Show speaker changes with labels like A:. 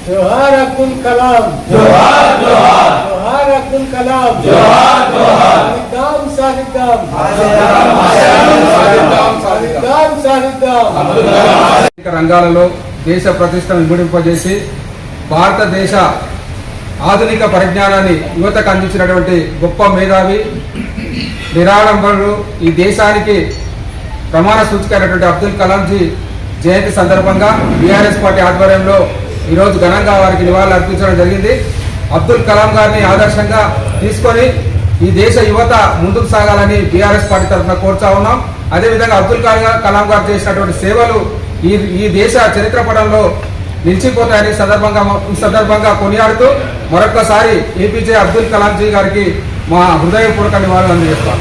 A: जोहार अब्दुल कलाम,
B: जोहार जोहार,
A: जोहार अब्दुल कलाम,
B: जोहार जोहार,
A: साहिदाम
C: రంగాలలో దేశ ప్రతిష్టను ఇముడింపజేసి భారతదేశ ఆధునిక పరిజ్ఞానాన్ని యువతకు అందించినటువంటి గొప్ప మేధావి నిరాడంబరుడు ఈ దేశానికి ప్రమాణ సూచికైనటువంటి అబ్దుల్ కలాంజీ జయంతి సందర్భంగా బీఆర్ఎస్ పార్టీ ఆధ్వర్యంలో ఈరోజు ఘనంగా వారికి నివాళులు అర్పించడం జరిగింది. అబ్దుల్ కలాం గారిని ఆదర్శంగా తీసుకొని ఈ దేశ యువత ముందుకు సాగాలని బీఆర్ఎస్ పార్టీ తరఫున కోరుతా ఉన్నాం. అదేవిధంగా అబ్దుల్ కలాం గారు చేసినటువంటి సేవలు ఈ దేశ చరిత్ర పటంలో నిలిచిపోతాయని ఈ సందర్భంగా కొనియాడుతూ మరొకసారి ఏపీజే అబ్దుల్ కలాంజీ గారికి మా హృదయపూర్వక నివాళులు అందజేస్తాం.